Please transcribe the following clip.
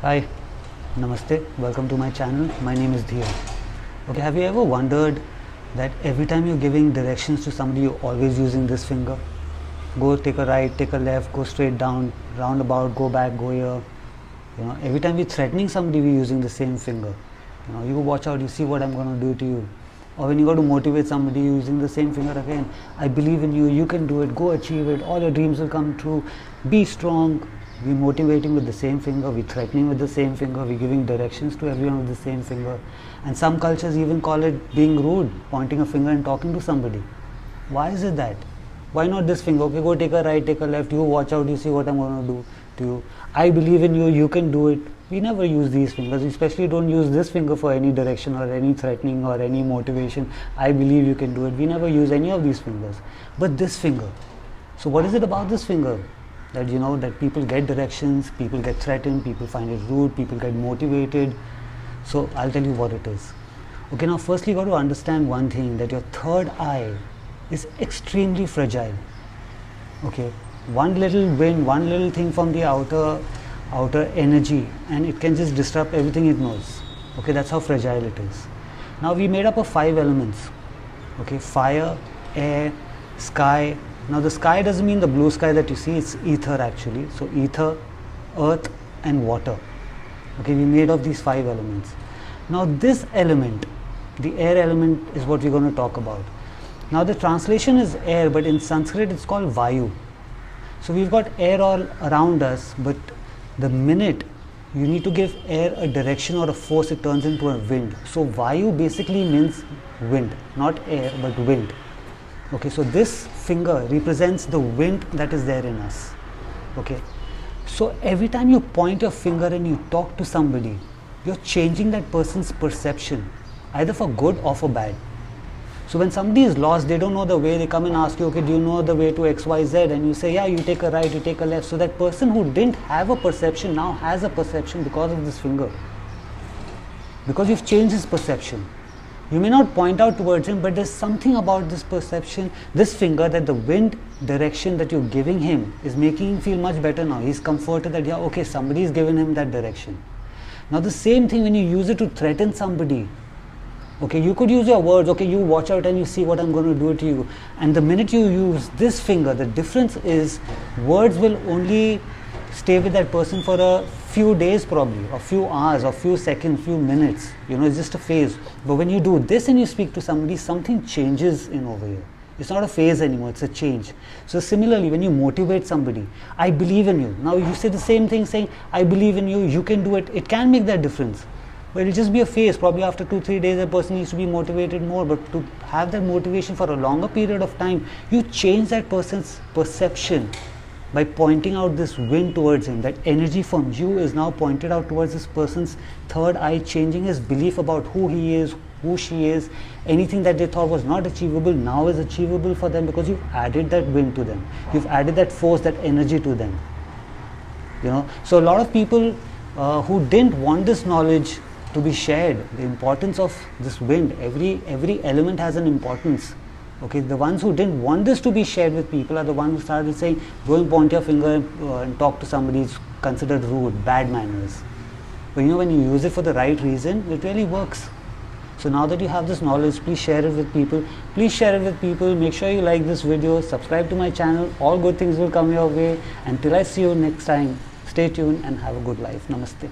Hi, Namaste, welcome to my channel. My name is Dhir. Okay, have you ever wondered that every time you're giving directions to somebody, you're always using this finger? Go take a right, take a left, go straight down, roundabout, go back, go here. Every time we're threatening somebody, we're using the same finger. You watch out, you see what I'm going to do to you. Or when you got to motivate somebody, you're using the same finger again. I believe in you, you can do it, go achieve it, all your dreams will come true, be strong. We're motivating with the same finger, we're threatening with the same finger, we're giving directions to everyone with the same finger. And some cultures even call it being rude, pointing a finger and talking to somebody. Why is it that? Why not this finger? Okay, go take a right, take a left, you watch out, you see what I'm going to do to you. I believe in you, you can do it. We never use these fingers, we especially don't use this finger for any direction or any threatening or any motivation. I believe you can do it. We never use any of these fingers. But this finger. So what is it about this finger? That people get directions, people get threatened, people find it rude, people get motivated. So I'll tell you what it is. Okay, now firstly you got to understand one thing, that your third eye is extremely fragile. Okay, one little wind, one little thing from the outer energy, and it can just disrupt everything it knows. Okay, that's how fragile it is. Now we made up of 5 elements. Okay, fire, air, sky. Now the sky doesn't mean the blue sky that you see, it's ether actually. So ether, earth and water. Okay, we made of these 5 elements. Now this element, the air element, is what we're going to talk about. Now the translation is air, but in Sanskrit it's called Vayu. So we've got air all around us, but the minute you need to give air a direction or a force, it turns into a wind. So Vayu basically means wind, not air but wind. Okay, so this finger represents the wind that is there in us. Okay, so every time you point your finger and you talk to somebody, you're changing that person's perception, either for good or for bad. So when somebody is lost, they don't know the way, they come and ask you, okay, do you know the way to XYZ? And you say, yeah, you take a right, you take a left. So that person who didn't have a perception now has a perception because of this finger. Because you've changed his perception. You may not point out towards him, but there's something about this perception, this finger, that the wind direction that you're giving him is making him feel much better now. He's comforted that, yeah, okay, somebody is giving him that direction. Now the same thing when you use it to threaten somebody. Okay, you could use your words, okay, you watch out and you see what I'm going to do to you. And the minute you use this finger, the difference is words will only stay with that person for a few days probably, a few hours, or few seconds, few minutes. It's just a phase. But when you do this and you speak to somebody, something changes in over here. It's not a phase anymore, it's a change. So similarly, when you motivate somebody, I believe in you. Now you say the same thing, saying, I believe in you, you can do it. It can make that difference. But it'll just be a phase. Probably after 2-3 days, a person needs to be motivated more. But to have that motivation for a longer period of time, you change that person's perception by pointing out this wind towards him. That energy from you is now pointed out towards this person's third eye, changing his belief about who he is, who she is. Anything that they thought was not achievable now is achievable for them, because you've added that wind to them. You've added that force, that energy to them. So a lot of people who didn't want this knowledge to be shared, the importance of this wind, every element has an importance. Okay, the ones who didn't want this to be shared with people are the ones who started saying, go and point your finger and talk to somebody is considered rude, bad manners. But when you use it for the right reason, it really works. So now that you have this knowledge, please share it with people. Please share it with people. Make sure you like this video, subscribe to my channel. All good things will come your way. Until I see you next time, stay tuned and have a good life. Namaste.